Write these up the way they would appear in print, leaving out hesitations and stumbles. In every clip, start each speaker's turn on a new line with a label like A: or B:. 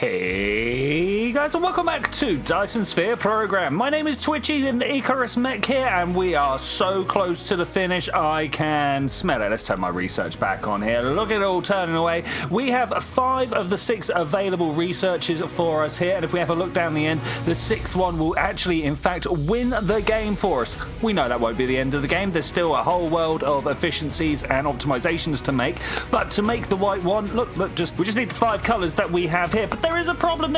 A: Hey guys, and welcome back to Dyson Sphere Program. My name is Twitchi and the Icarus Mech here, and we are so close to the finish, I can smell it. Let's turn my research back on here. Look at it all turning away. We have 5 of the 6 available researches for us here, and if we have a look down the end, the 6th one will actually, in fact, win the game for us. We know that won't be the end of the game. There's still a whole world of efficiencies and optimizations to make, but to make the white one, look, we just need the 5 colors that we have here. But there is a problem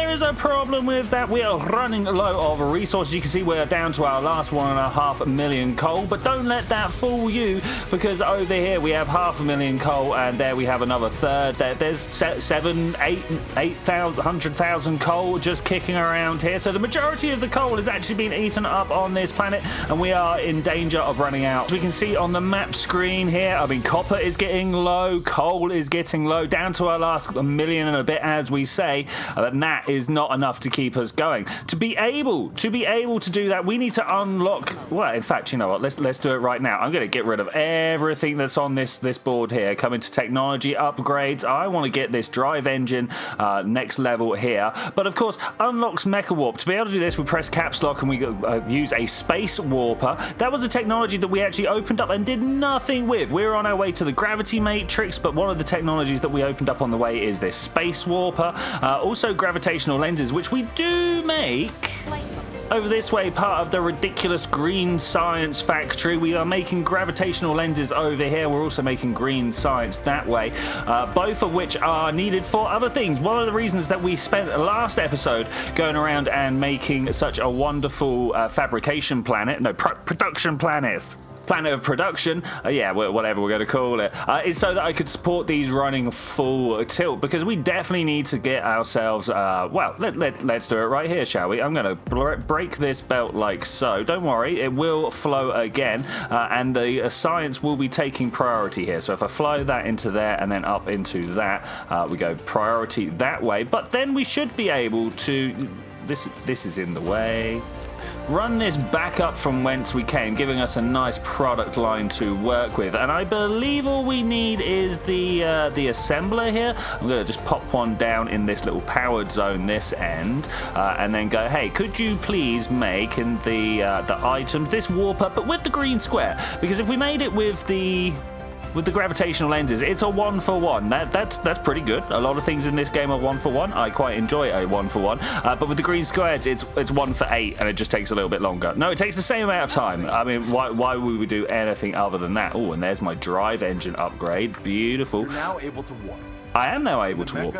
A: with that. We are running low of resources. You can see we're down to our last 1.5 million coal, but don't let that fool you, because over here we have 500,000 coal, and there we have another third. There's 100,000 coal just kicking around here. So the majority of the coal has actually been eaten up on this planet, and we are in danger of running out. As we can see on the map screen here, I mean, copper is getting low, coal is getting low, down to our last 1 million and a bit, as we say. And that is not enough to keep us going. To be able to do that, we need to unlock. Well, in fact, you know what? Let's do it right now. I'm going to get rid of everything that's on this board here. Come into technology upgrades. I want to get this drive engine next level here. But of course, unlocks Mecha Warp. To be able to do this, we press caps lock and we use a space warper. That was a technology that we actually opened up and did nothing with. We're on our way to the gravity matrix, but one of the technologies that we opened up on the way is this space warper. Also gravitational lenses, which we do make over this way, part of the ridiculous green science factory. We are making gravitational lenses over here. We're also making green science that way, both of which are needed for other things. One of the reasons that we spent the last episode going around and making such a wonderful production planet of production, yeah, whatever we're going to call it, is so that I could support these running full tilt, because we definitely need to get ourselves, well, let's do it right here, shall we? I'm going to break this belt like so. Don't worry, it will flow again, and the science will be taking priority here. So if I fly that into there and then up into that, we go priority that way, but then we should be able to, this is in the way, run this back up from whence we came, giving us a nice product line to work with. And I believe all we need is the assembler here. I'm going to just pop one down in this little powered zone this end, and then go, hey, could you please make in the items this warper, but with the green square? Because if we made it with the gravitational lenses, it's a 1-for-1. That's pretty good. A lot of things in this game are 1-for-1. I quite enjoy a 1-for-1. But with the green squares, it's 1-for-8, and it just takes a little bit longer. No, it takes the same amount of time. I mean, why would we do anything other than that? Oh, and there's my drive engine upgrade. Beautiful.
B: You're now able to warp.
A: I am now able to warp.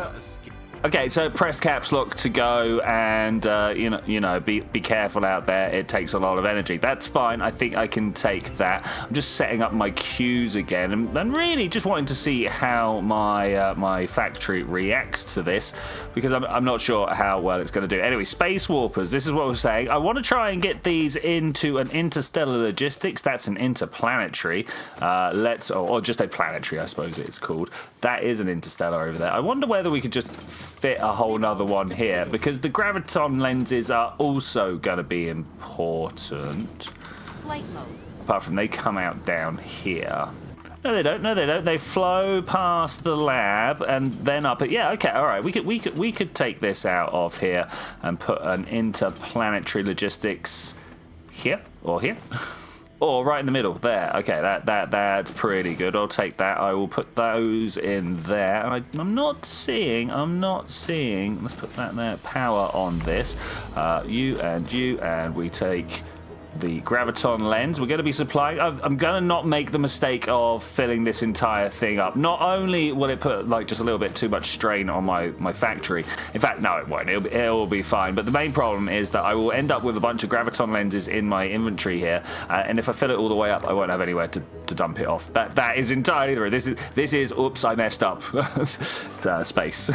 A: Okay, so press caps lock to go, and be careful out there. It takes a lot of energy. That's fine. I think I can take that. I'm just setting up my queues again, and really just wanting to see how my factory reacts to this, because I'm not sure how well it's going to do. Anyway, space warpers. This is what we're saying. I want to try and get these into an interstellar logistics. That's an interplanetary. Or just a planetary, I suppose it's called. That is an interstellar over there. I wonder whether we could just fit a whole nother one here, because the graviton lenses are also going to be important.
C: Flight mode.
A: Apart from they come out down here. No, they don't. They flow past the lab and then up. Yeah, okay, all right. We could take this out of here and put an interplanetary logistics here or here. Or right in the middle, there. Okay, that's pretty good. I'll take that. I will put those in there. And I'm not seeing. Let's put that there. Power on this. You, and we take the graviton lens. We're going to be supplying. I'm going to not make the mistake of filling this entire thing up. Not only will it put just a little bit too much strain on my factory. In fact, no, it won't. It'll be fine. But the main problem is that I will end up with a bunch of graviton lenses in my inventory here, and if I fill it all the way up, I won't have anywhere to dump it off. That is entirely the This is oops, I messed up. Space.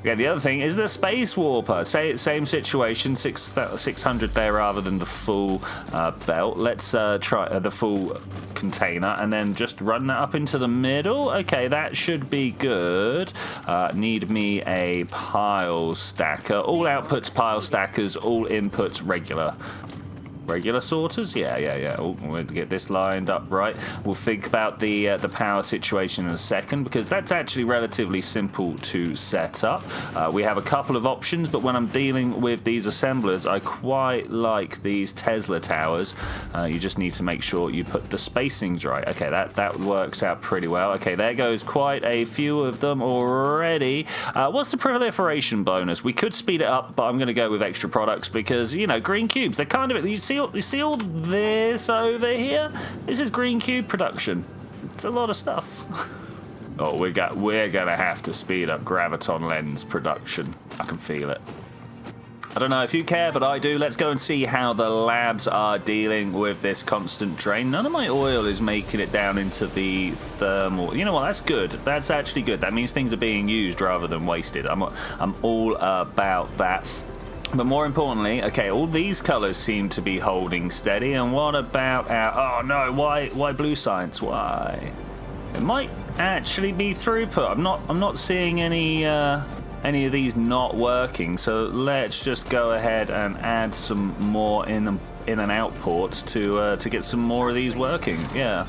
A: Okay, the other thing is the space warper. Same situation, 600 there rather than the full belt. Let's try the full container and then just run that up into the middle. Okay, that should be good. Need me a pile stacker. All outputs pile stackers, all inputs regular. Regular sorters? Yeah. Oh, we'll get this lined up right. We'll think about the power situation in a second, because that's actually relatively simple to set up. We have a couple of options, but when I'm dealing with these assemblers, I quite like these Tesla towers. You just need to make sure you put the spacings right. Okay, that works out pretty well. Okay, there goes quite a few of them already. What's the proliferation bonus? We could speed it up, but I'm going to go with extra products because, you know, green cubes, they're kind of, you see all this over here? This is green cube production. It's a lot of stuff. Oh, we're gonna have to speed up graviton lens production. I can feel it. I don't know if you care, but I do. Let's go and see how the labs are dealing with this constant drain. None of my oil is making it down into the thermal. You know what? That's good. That's actually good. That means things are being used rather than wasted. I'm all about that. But more importantly, okay, all these colors seem to be holding steady. And what about our... Oh no, why blue science? Why? It might actually be throughput. I'm not seeing any of these not working. So let's just go ahead and add some more in and out ports to get some more of these working. Yeah.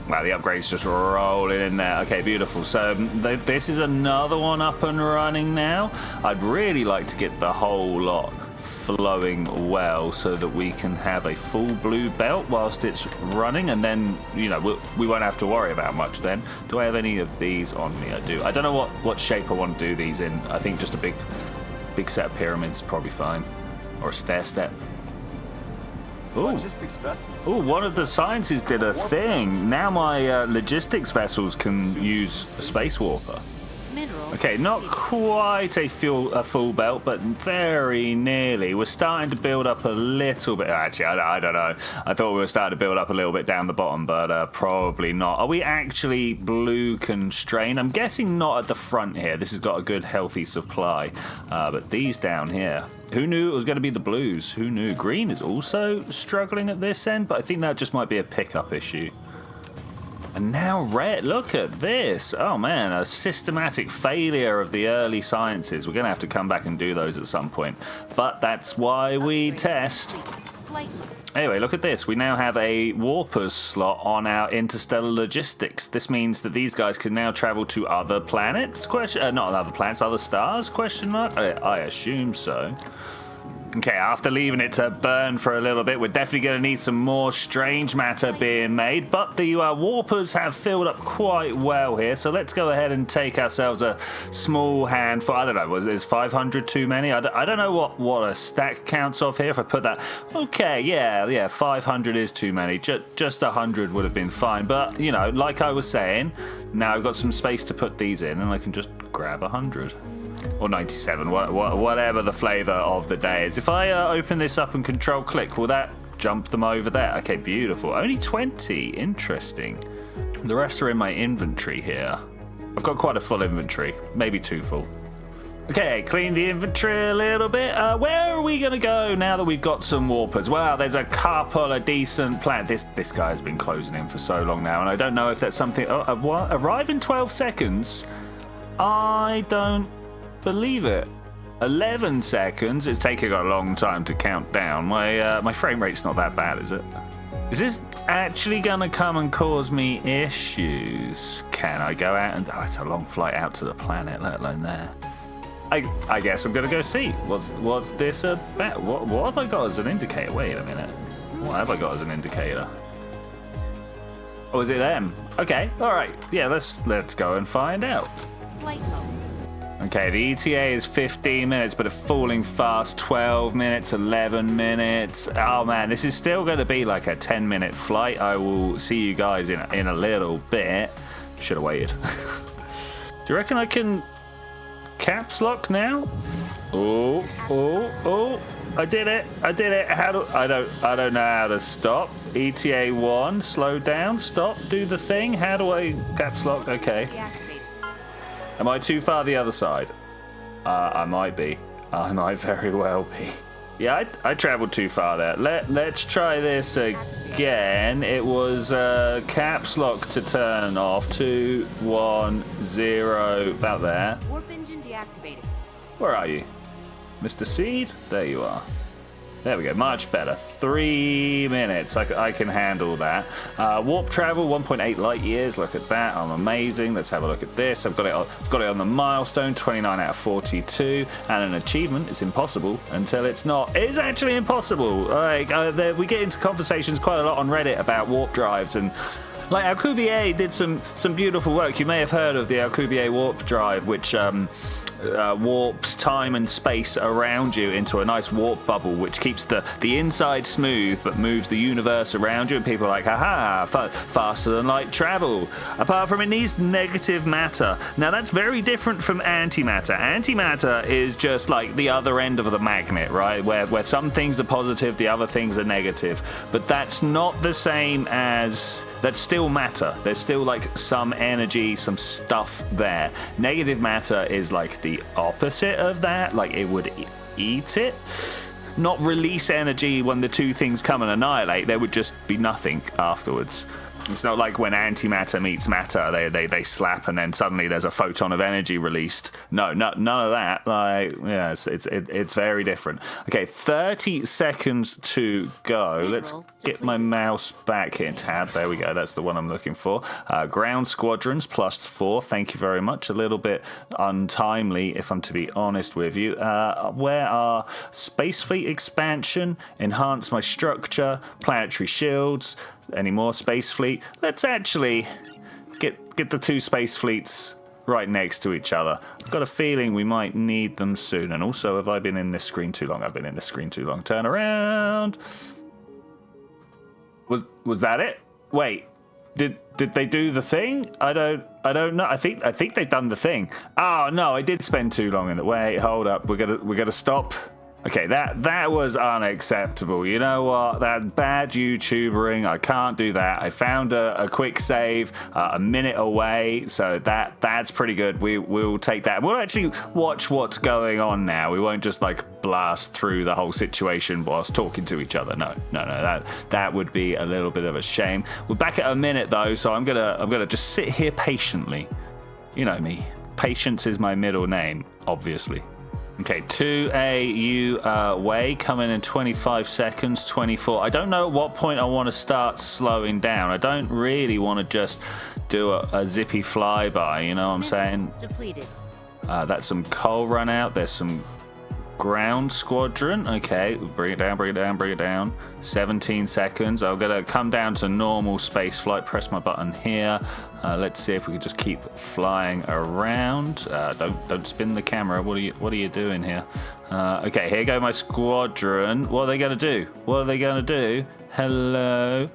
A: Wow, the upgrade's just rolling in there. Okay, beautiful. So this is another one up and running now. I'd really like to get the whole lot flowing well so that we can have a full blue belt whilst it's running, and then, you know, we won't have to worry about much then. Do I have any of these on me? I do. I don't know what shape I want to do these in. I think just a big set of pyramids is probably fine. Or a stair step.
B: Logistics vessels.
A: Ooh, one of the sciences did a thing. Now my logistics vessels can use a space warper. Okay, not quite a full belt, but very nearly. We're starting to build up a little bit. Actually, I don't know. I thought we were starting to build up a little bit down the bottom, but probably not. Are we actually blue constrained? I'm guessing not at the front here. This has got a good, healthy supply. But these down here, who knew it was going to be the blues? Who knew? Green is also struggling at this end, but I think that just might be a pickup issue. And now red, look at this. Oh man, a systematic failure of the early sciences. We're going to have to come back and do those at some point. But that's why we test. Anyway, look at this. We now have a warpers slot on our interstellar logistics. This means that these guys can now travel to other planets? Not other planets, other stars? Question mark? I assume so. Okay, after leaving it to burn for a little bit, we're definitely going to need some more strange matter being made, but the warpers have filled up quite well here, so let's go ahead and take ourselves a small handful. I don't know, is 500 too many? I don't know what a stack counts off here if I put that. Okay, yeah, 500 is too many. Just 100 would have been fine, but, you know, like I was saying, now I've got some space to put these in, and I can just grab 100. Or 97, whatever the flavour of the day is. If I open this up and control click, will that jump them over there? Okay, beautiful. Only 20, interesting. The rest are in my inventory here. I've got quite a full inventory, maybe too full. Okay, clean the inventory a little bit. Where are we going to go now that we've got some warpers? Wow, there's a couple of decent plans. This guy's been closing in for so long now, and I don't know if that's something... Oh, what? Arrive in 12 seconds? I don't believe it. 11 seconds. It's taking a long time to count down. My frame rate's not that bad, is it? Is this actually gonna come and cause me issues? Can I go out and... Oh, it's a long flight out to the planet, let alone there. I guess I'm gonna go see. What's this about? What have I got as an indicator? Wait a minute. What have I got as an indicator? Oh, is it them? Okay, alright. Yeah, let's go and find out.
C: Flight mode.
A: Okay, the ETA is 15 minutes, but a falling fast 12 minutes, 11 minutes. Oh man, this is still going to be like a 10-minute flight. I will see you guys in a little bit. Should have waited. Do you reckon I can caps lock now? Oh, I did it. I don't know how to stop. ETA 1, slow down, stop, do the thing. How do I caps lock? Okay. Am I too far the other side? I might be. I might very well be. Yeah, I traveled too far there. Let's try this again. It was caps lock to turn off. 2, 1, 0. About there.
C: Warp engine deactivated.
A: Where are you? Mr. Seed? There you are. There we go, much better. 3 minutes, I can handle that. Warp travel, 1.8 light years. Look at that, I'm amazing. Let's have a look at this. I've got it on the milestone, 29 out of 42, and an achievement. It's impossible until it's not. It's actually impossible. Like we get into conversations quite a lot on Reddit about warp drives, and like Alcubierre did some beautiful work. You may have heard of the Alcubierre warp drive, which warps time and space around you into a nice warp bubble, which keeps the inside smooth but moves the universe around you, and people are like, haha, faster than light travel. Apart from it needs negative matter. Now that's very different from antimatter. Antimatter is just like the other end of the magnet, right, where some things are positive, the other things are negative, but that's not the same as... That's still matter. There's still like some energy, some stuff there. Negative matter is like the opposite of that. Like it would eat it. Not release energy when the two things come and annihilate. There would just be nothing afterwards. It's not like when antimatter meets matter, they slap and then suddenly there's a photon of energy released. No, none of that. Like, yeah, it's very different. Okay, 30 seconds to go. Let's get my mouse back here. Tab, there we go. That's the one I'm looking for. Ground squadrons +4. Thank you very much. A little bit untimely, if I'm to be honest with you. Where are space fleet expansion? Enhance my structure. Planetary shields. Any more space fleet? Let's actually get the two space fleets right next to each other. I've got a feeling we might need them soon. And also, have I been in this screen too long? I've been in this screen too long. Turn around. Was that it? Wait, did they do the thing? I don't know. I think they've done the thing. Oh no, I did spend too long in the. Wait, hold up. We're gonna stop. Okay, that was unacceptable. You know what? That bad YouTubering. I can't do that. I found a quick save a minute away, so that's pretty good. We'll take that. We'll actually watch what's going on now. We won't just like blast through the whole situation whilst talking to each other. No. That would be a little bit of a shame. We're back at a minute though, so I'm gonna just sit here patiently. You know me. Patience is my middle name, obviously. Okay, 2AU way, coming in 25 seconds, 24. I don't know at what point I want to start slowing down. I don't really want to just do a zippy flyby, you know what I'm saying?
B: Depleted.
A: That's some coal run out. There's some ground squadron. Okay, bring it down. 17 seconds. I'm going to come down to normal space flight. Press my button here. Let's see if we can just keep flying around. Don't spin the camera. What are you doing here? Okay, here go my squadron. What are they going to do? Hello.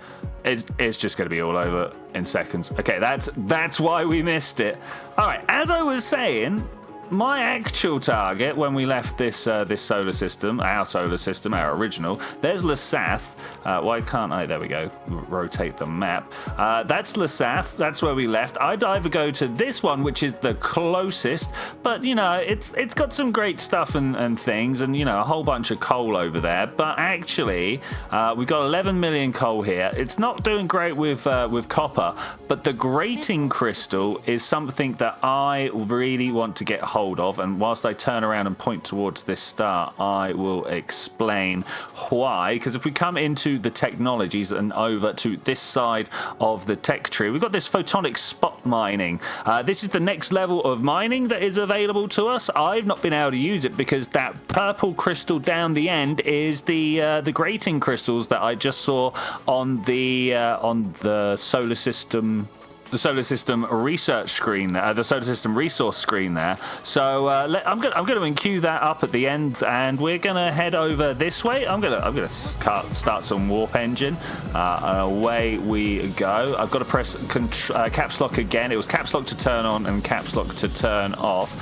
A: It's just going to be all over in seconds. Okay, that's why we missed it. All right, as I was saying, my actual target when we left this solar system, our original, there's Lasath. Why can't I? There we go. Rotate the map. That's Lasath. That's where we left. I'd either go to this one, which is the closest, but you know, it's got some great stuff and things, and you know, a whole bunch of coal over there. But actually, we've got 11 million coal here. It's not doing great with copper, but the grating crystal is something that I really want to get hold of, and whilst I turn around and point towards this star, I will explain why. Because if we come into the technologies and over to this side of the tech tree, we've got this photonic spot mining. This is the next level of mining that is available to us. I've not been able to use it because that purple crystal down the end is the grating crystals that I just saw on the solar system. The solar system research screen, the solar system resource screen there. So I'm going to enqueue that up at the end, and we're going to head over this way. I'm going to start some warp engine, and away we go. I've got to press caps lock again. It was caps lock to turn on and caps lock to turn off.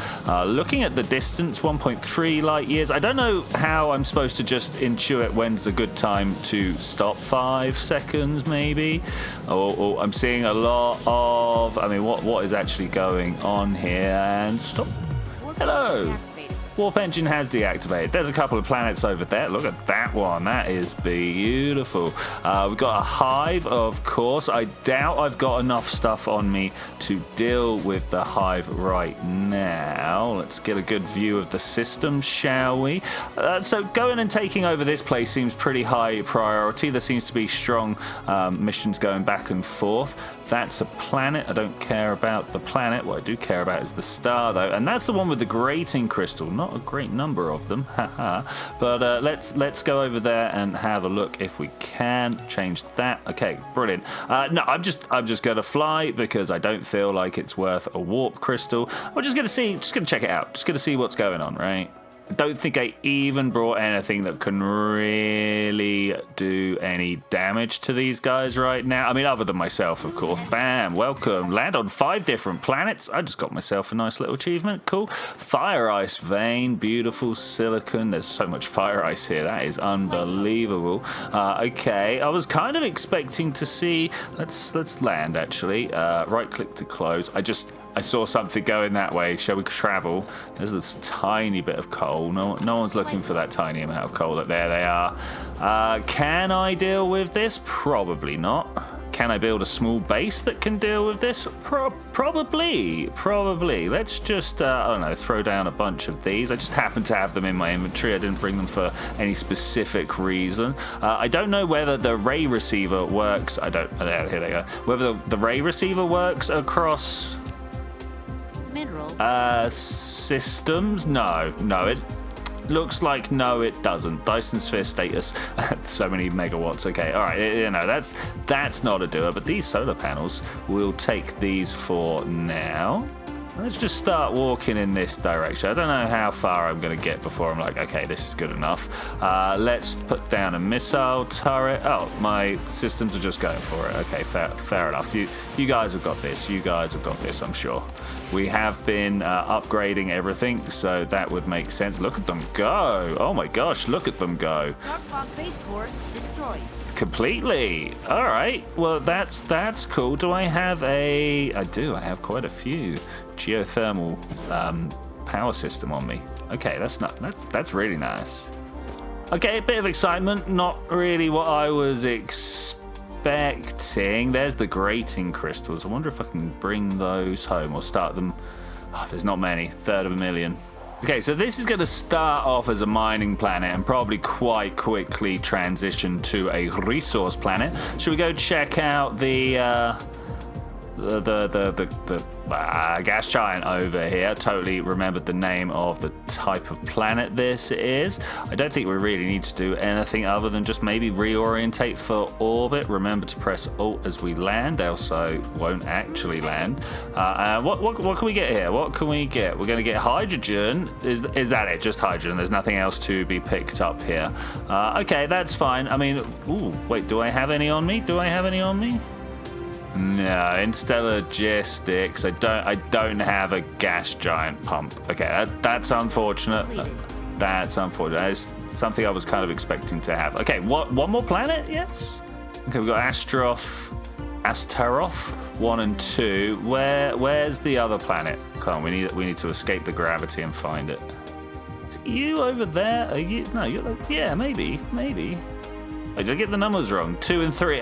A: Looking at the distance, 1.3 light years. I don't know how I'm supposed to just intuit when's a good time to stop. 5 seconds maybe. Oh, I'm seeing a lot of. I mean, what is actually going on here? And stop. Hello. Warp engine has deactivated. There's a couple of planets over there. Look at that one. That is beautiful. We've got a hive, of course. I doubt I've got enough stuff on me to deal with the hive right now. Let's get a good view of the system, shall we? So going and taking over this place seems pretty high priority. There seems to be strong missions going back and forth. That's a planet. I don't care about the planet. What I do care about is the star, though, and that's the one with the grating crystal. Not a great number of them, haha. But let's go over there and have a look if we can change that. Okay, brilliant. No, I'm just gonna fly because I don't feel like it's worth a warp crystal. We're just gonna check it out. Just gonna see what's going on, right? I don't think I even brought anything that can really do any damage to these guys right now. I mean, other than myself, of course. Bam, welcome. Land on 5 different planets. I just got myself a nice little achievement. Cool. Fire ice vein, beautiful silicon. There's so much fire ice here. That is unbelievable. Okay, I was kind of expecting to see. Let's land actually. Right click to close. I saw something going that way. Shall we travel? There's this tiny bit of coal. No one's looking for that tiny amount of coal. There they are. Can I deal with this? Probably not. Can I build a small base that can deal with this? Probably. Let's just, I don't know, throw down a bunch of these. I just happen to have them in my inventory. I didn't bring them for any specific reason. I don't know whether the ray receiver works. Here they go. Whether the ray receiver works across systems? No, it looks like no, it doesn't. Dyson sphere status. So many megawatts. Okay, all right. You know, that's not a doer. But these solar panels, we'll take these for now. Let's just start walking in this direction. I don't know how far I'm going to get before I'm like, okay, this is good enough. Let's put down a missile turret. Oh, my systems are just going for it. Okay, fair enough. You guys have got this. You guys have got this, I'm sure. We have been upgrading everything, so that would make sense. Look at them go. Oh my gosh, look at them go.
B: Base core destroyed.
A: Completely. All right. Well, that's cool. Do I have a? I do. I have quite a few geothermal power system on me. Okay, that's really nice. Okay, a bit of excitement. Not really what I was expecting. There's the grating crystals. I wonder if I can bring those home or start them. Oh, there's not many. 1/3 of a million. Okay, so this is going to start off as a mining planet and probably quite quickly transition to a resource planet. Should we go check out the gas giant over here? Totally remembered the name of the type of planet this is. I don't think we really need to do anything other than just maybe reorientate for orbit. Remember to press Alt as we land, else I won't actually land. What can we get here? What can we get? We're going to get hydrogen. Is that it? Just hydrogen. There's nothing else to be picked up here. Okay, that's fine. I mean, ooh, wait, do I have any on me? No, Interstellar logistics. I don't have a gas giant pump. Okay, that's unfortunate. That's unfortunate. That is something I was kind of expecting to have. Okay, one more planet? Yes. Okay, we've got Astaroth 1 and 2. Where's the other planet? Come on, we need to escape the gravity and find it. You over there? Are you? No, you're like, yeah, maybe. Did I get the numbers wrong? 2 and 3.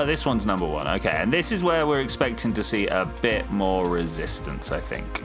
A: This one's number 1. Okay, and this is where we're expecting to see a bit more resistance, I think.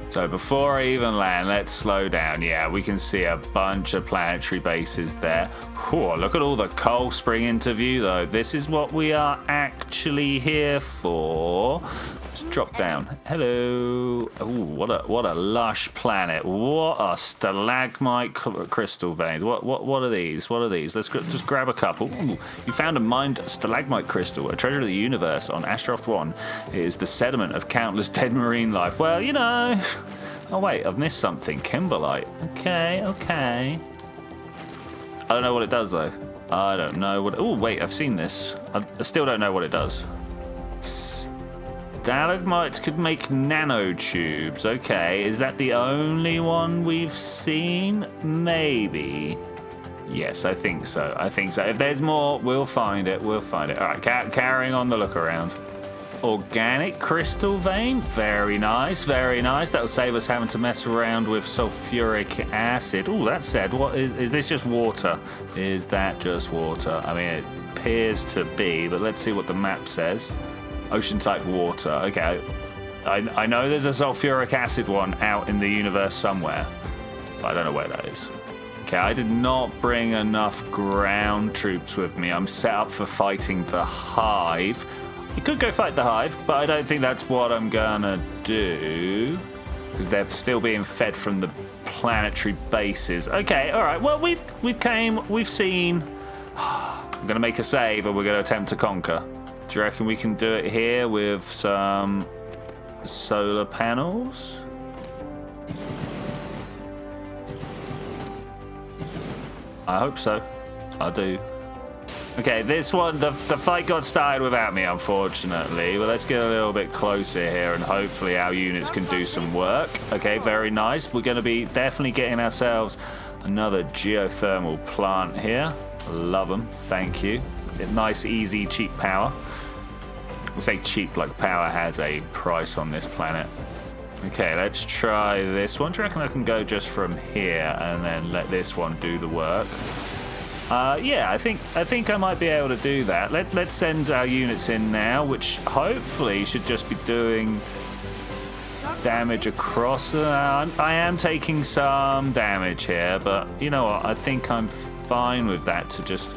A: So before I even land, let's slow down. Yeah, we can see a bunch of planetary bases there. Whew, look at all the coal spring into view, though. This is what we are actually here for. Let's drop down. Hello. Ooh, what a lush planet. What a stalagmite crystal veins. What are these? Let's just grab a couple. Ooh, you found a mined stalagmite crystal, a treasure of the universe on Astaroth 1. It is the sediment of countless dead marine life. Well, you know. Oh wait, I've missed something. Kimberlite. Okay. I don't know what it does though. I don't know what. Oh wait, I've seen this. I still don't know what it does. Stalagmites could make nanotubes. Okay, is that the only one we've seen? Maybe. Yes, I think so. If there's more, we'll find it. All right, carrying on the look around. organic crystal vein. Very nice, very nice. That'll save us having to mess around with sulfuric acid. Oh, that said, what is this just water? Is that just water? I mean, it appears to be, but let's see what the map says. Ocean type water. Okay, I know there's a sulfuric acid one out in the universe somewhere, but I don't know where that is. Okay, I did not bring enough ground troops with me. I'm set up for fighting the Hive. I could go fight the Hive, but I don't think that's what I'm gonna do, because they're still being fed from the planetary bases. Okay, all right. Well, we've seen. I'm gonna make a save, and we're gonna attempt to conquer. Do you reckon we can do it here with some solar panels? I hope so. I do. Okay, this one, the fight got started without me, unfortunately. But let's get a little bit closer here, and hopefully our units can do some work. Okay, very nice. We're going to be definitely getting ourselves another geothermal plant here. Love them. Thank you. Nice, easy, cheap power. We'll say cheap, like power has a price on this planet. Okay, let's try this one. Do you reckon I can go just from here and then let this one do the work? Yeah, I think I might be able to do that. Let's send our units in now, which hopefully should just be doing damage across. I am taking some damage here, but you know what? I think I'm fine with that to just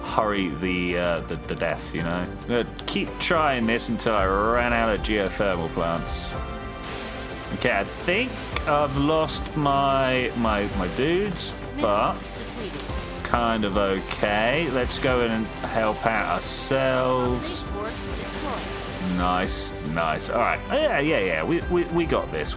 A: hurry the death, you know. I'm gonna keep trying this until I ran out of geothermal plants. Okay, I think I've lost my dudes, but kind of okay. Let's go in and help out ourselves. Nice. All right. Yeah. We got this.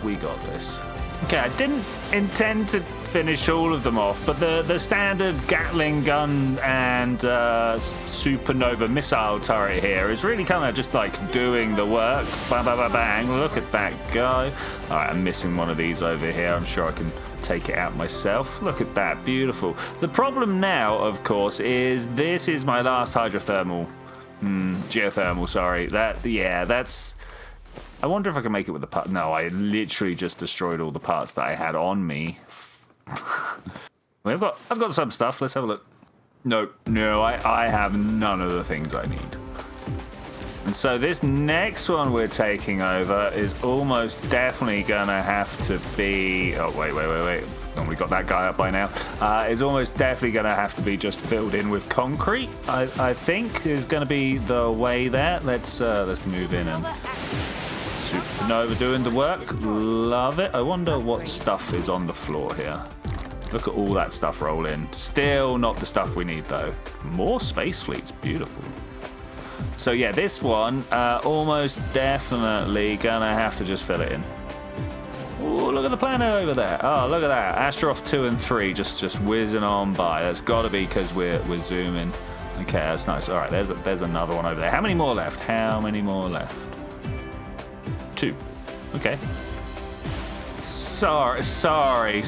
A: Okay, I didn't intend to finish all of them off, but the standard Gatling gun and supernova missile turret here is really kind of just like doing the work. Bang, bang, bang, bang. Look at that guy. All right, I'm missing one of these over here. I'm sure I can take it out myself. Look at that, beautiful. The problem now, of course, is this is my last geothermal, sorry. That's... I wonder if I can make it with the part. No, I literally just destroyed all the parts that I had on me. I've got some stuff. Let's have a look. No, I have none of the things I need. And so this next one we're taking over is almost definitely gonna have to be... Oh, wait. Oh, we got that guy up by now. It's almost definitely gonna have to be just filled in with concrete. I think is gonna be the way there. Let's move in and... Supernova doing the work. Love it. I wonder what stuff is on the floor here. Look at all that stuff roll in. Still not the stuff we need, though. More space fleets. Beautiful. So, yeah, this one almost definitely gonna have to just fill it in. Oh, look at the planet over there. Oh, look at that. Astroph 2 and 3 just whizzing on by. That's got to be because we're zooming. Okay, that's nice. All right, there's another one over there. How many more left? 2. Okay. Sorry.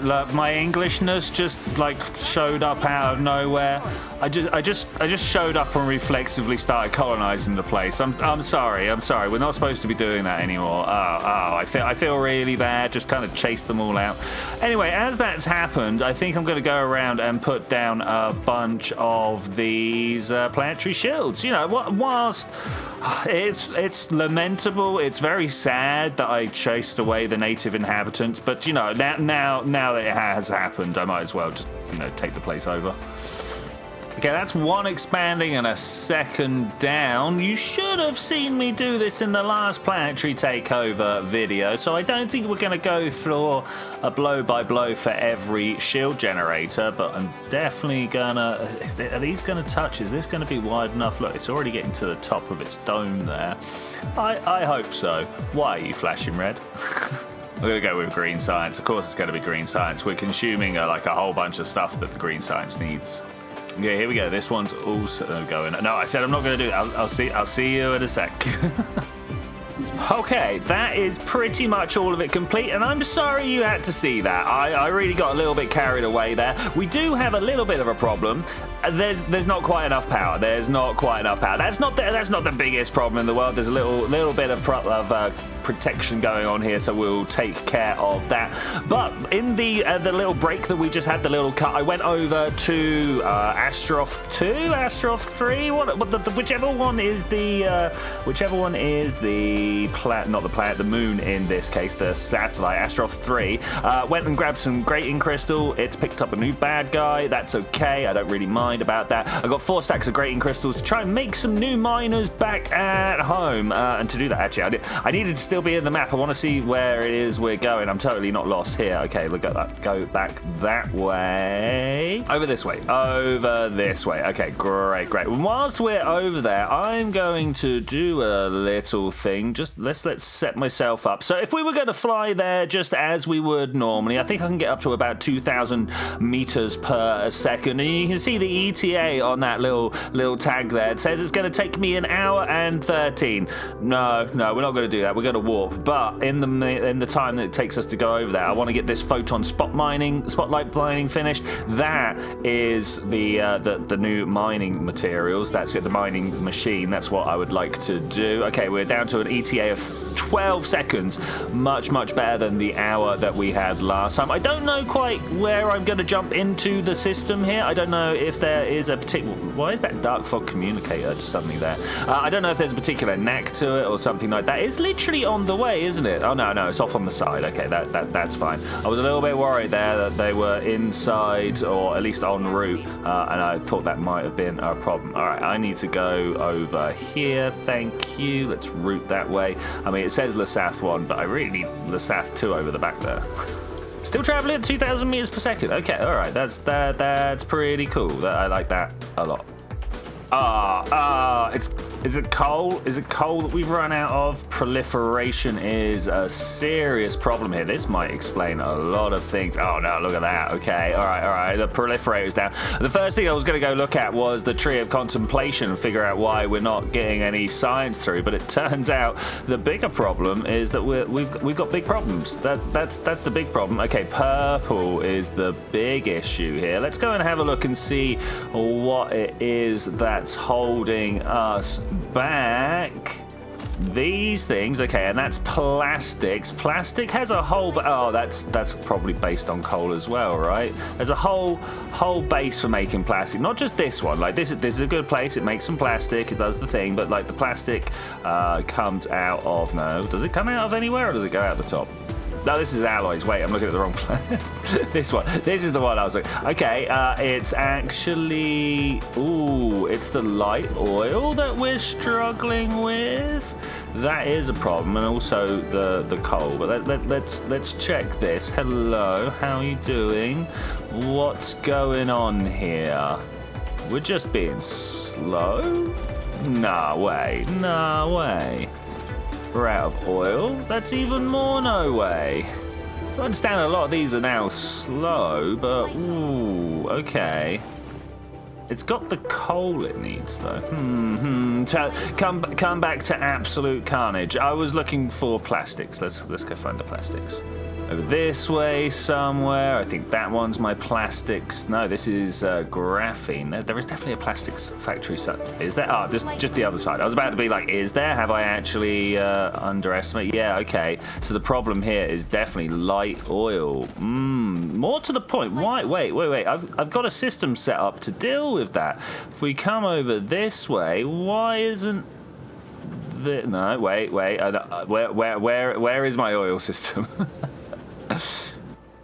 A: Look, my Englishness just like showed up out of nowhere. I just showed up and reflexively started colonizing the place. I'm sorry. We're not supposed to be doing that anymore. I feel really bad. Just kind of chased them all out. Anyway, as that's happened, I think I'm going to go around and put down a bunch of these planetary shields. You know, whilst it's lamentable, it's very sad that I chased away the native inhabitants. But you know, now that it has happened, I might as well just take the place over. Okay, that's one expanding and a second down. You should have seen me do this in the last planetary takeover video, so I don't think we're going to go through a blow by blow for every shield generator, but I'm definitely gonna... Are these going to touch? Is this going to be wide enough? Look, it's already getting to the top of its dome there. I hope so. Why are you flashing red? We're going to go with green science. Of course it's going to be green science. We're consuming like a whole bunch of stuff that the green science needs. Okay, here we go. This one's also going. No, I said I'm not going to do that. I'll see you in a sec. Okay, that is pretty much all of it complete, and I'm sorry you had to see that. I really got a little bit carried away there. We do have a little bit of a problem. There's not quite enough power. There's not quite enough power. That's not the biggest problem in the world. There's a little bit of protection going on here, so we'll take care of that. But in the little break that we just had, the little cut, I went over to Astaroth 2, Astaroth 3, whichever one is the moon in this case, the satellite, Astaroth 3. Went and grabbed some grating crystal. It's picked up a new bad guy. That's okay. I don't really mind about that. I got 4 stacks of grating crystals to try and make some new miners back at home. And to do that, actually, I needed to still be in the map. I want to see where it is we're going. I'm totally not lost here. Okay, look at that. Go back that way. Over this way. Over this way. Okay, great. Whilst we're over there, I'm going to do a little thing. Just let's set myself up. So if we were going to fly there just as we would normally, I think I can get up to about 2,000 meters per second. And you can see the ETA on that little tag there. It says it's going to take me an hour and 13. No, we're not going to do that. We're going to warp. But in the time that it takes us to go over there, I want to get this photon spotlight mining finished. That is the new mining materials. That's the mining machine. That's what I would like to do. Okay, we're down to an ETA of 12 seconds. Much better than the hour that we had last time. I don't know quite where I'm going to jump into the system here. I don't know if there is a particular... Why is that dark fog communicator just suddenly there? I don't know if there's a particular knack to it or something like that. It's literally on the way, isn't it? Oh, no, it's off on the side. Okay, that's fine. I was a little bit worried there that they were inside or at least en route, and I thought that might have been a problem. All right, I need to go over here. Thank you. Let's route that way. I mean, it says Lasath 1, but I really need Lasath 2 over the back there. Still traveling at 2,000 meters per second. Okay, all right, that's pretty cool. I like that a lot. Is it coal? Is it coal that we've run out of? Proliferation is a serious problem here. This might explain a lot of things. Oh no, look at that. Okay, all right. The proliferator's down. The first thing I was going to go look at was the tree of contemplation and figure out why we're not getting any science through. But it turns out the bigger problem is that we've got big problems. That's the big problem. Okay, purple is the big issue here. Let's go and have a look and see what it is that's holding us back. These things, okay, and that's plastics. Plastic has a whole, that's probably based on coal as well, right? There's a whole base for making plastic, not just this one. Like this is a good place. It makes some plastic. It does the thing, but like the plastic comes out of, no, does it come out of anywhere or does it go out the top? No, this is alloys. Wait, I'm looking at the wrong planet. This one. This is the one I was looking. Okay, it's actually... Ooh, it's the light oil that we're struggling with. That is a problem, and also the coal. But let's check this. Hello, how are you doing? What's going on here? We're just being slow? No way. No way. We're out of oil. That's even more no way. I understand a lot of these are now slow, but ooh, okay. It's got the coal it needs though. Come back to absolute carnage. I was looking for plastics. Let's go find the plastics. Over this way somewhere. I think that one's my plastics. No, this is graphene. There is definitely a plastics factory. Is there? Oh, just the other side. I was about to be like, is there? Have I actually underestimated? Yeah, okay. So the problem here is definitely light oil. More to the point. Why? Wait. I've got a system set up to deal with that. If we come over this way, why isn't... No, wait. Where is my oil system?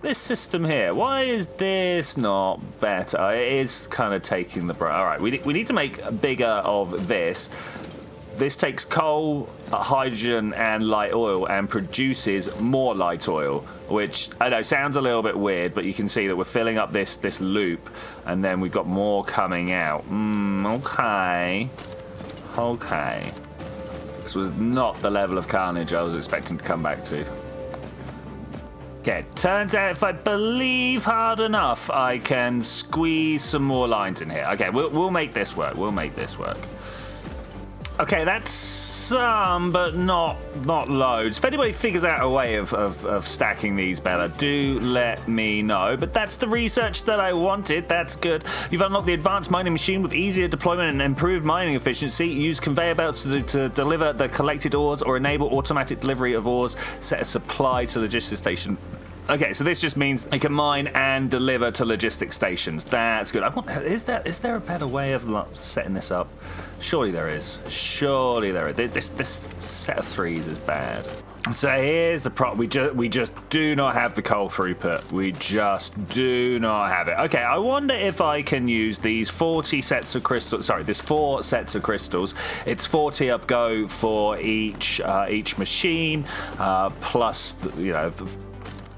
A: This system here, why is this not better? It is kind of taking the brunt. All right, we need to make bigger of this. This takes coal, hydrogen, and light oil and produces more light oil, which I know sounds a little bit weird, but you can see that we're filling up this loop, and then we've got more coming out. Okay. This was not the level of carnage I was expecting to come back to. Okay, turns out if I believe hard enough, I can squeeze some more lines in here. Okay, we'll make this work. Okay, that's some, but not loads. If anybody figures out a way of stacking these better, do let me know. But that's the research that I wanted. That's good. You've unlocked the advanced mining machine with easier deployment and improved mining efficiency. Use conveyor belts to deliver the collected ores or enable automatic delivery of ores. Set a supply to logistics station. Okay, so this just means I can mine and deliver to logistics stations. That's good. Is there a better way of setting this up? Surely there is. Surely there is. This set of threes is bad. So here's the problem. We just do not have the coal throughput. We just do not have it. Okay, I wonder if I can use these 40 sets of crystals. Sorry, there's 4 sets of crystals. It's 40 up go for each machine, plus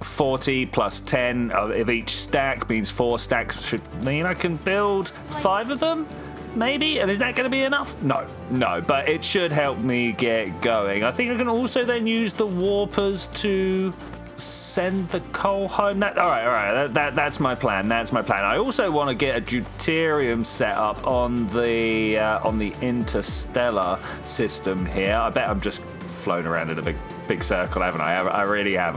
A: 40 plus 10 of each stack means 4 stacks should mean I can build 5 of them, maybe? And is that going to be enough? No, but it should help me get going. I think I can also then use the warpers to send the coal home. All right. That's my plan. I also want to get a deuterium set up on the Interstellar system here. I bet I'm just flown around in a big circle, haven't I? I really have.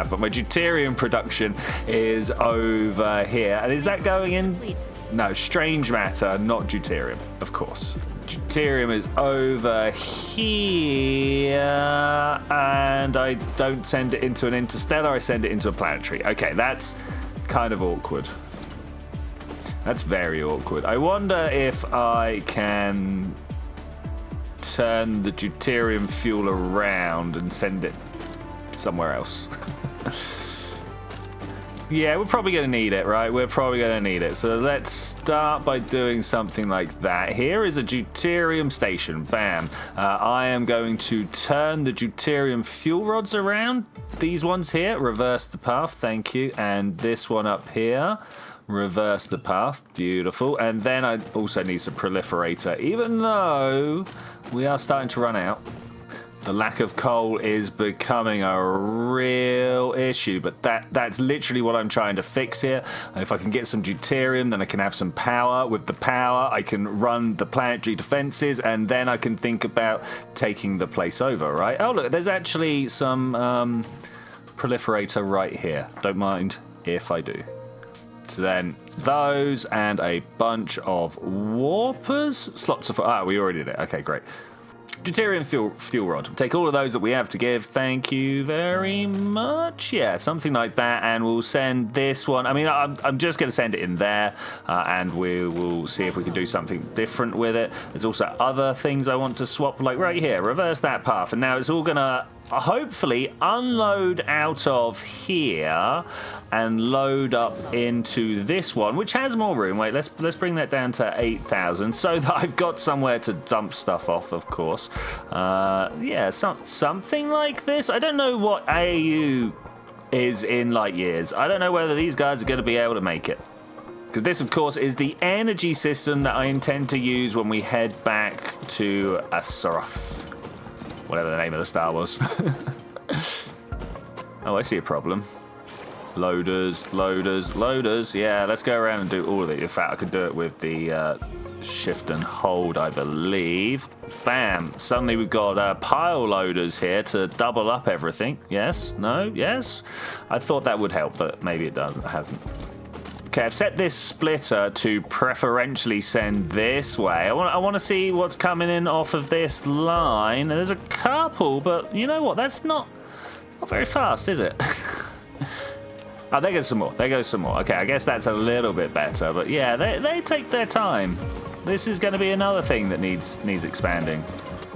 A: But my deuterium production is over here. And is that going in? No, strange matter, not deuterium, of course. Deuterium is over here, and I don't send it into an interstellar, I send it into a planetary. Okay, that's kind of awkward. That's very awkward. I wonder if I can turn the deuterium fuel around and send it somewhere else. Yeah, we're probably going to need it, right? We're probably going to need it. So let's start by doing something like that. Here is a deuterium station. Bam. I am going to turn the deuterium fuel rods around. These ones here, reverse the path. Thank you. And this one up here, reverse the path. Beautiful. And then I also need some proliferator, even though we are starting to run out. The lack of coal is becoming a real issue, but that's literally what I'm trying to fix here. And if I can get some deuterium, then I can have some power. With the power, I can run the planetary defenses, and then I can think about taking the place over, right? Oh, look, there's actually some proliferator right here. Don't mind if I do. So then those and a bunch of warpers. Slots of... we already did it. Okay, great. Deuterium fuel rod. Take all of those that we have to give. Thank you very much. Yeah, something like that. And we'll send this one. I mean, I'm just going to send it in there. And we will see if we can do something different with it. There's also other things I want to swap, like right here. Reverse that path. And now it's all going to hopefully unload out of here and load up into this one, which has more room. Wait, let's bring that down to 8,000 so that I've got somewhere to dump stuff off, of course. Yeah, something like this. I don't know what AU is in light years. I don't know whether these guys are going to be able to make it. Because this, of course, is the energy system that I intend to use when we head back to Azeroth. Whatever the name of the star was. Oh, I see a problem. Loaders. Yeah, let's go around and do all of it. In fact, I could do it with the shift and hold, I believe. Bam. Suddenly we've got pile loaders here to double up everything. Yes? No? Yes? I thought that would help, but maybe it hasn't. Okay, I've set this splitter to preferentially send this way. I want to see what's coming in off of this line. There's a couple, but you know what? It's not very fast, is it? Oh, there goes some more. Okay, I guess that's a little bit better. But yeah, they take their time. This is going to be another thing that needs expanding.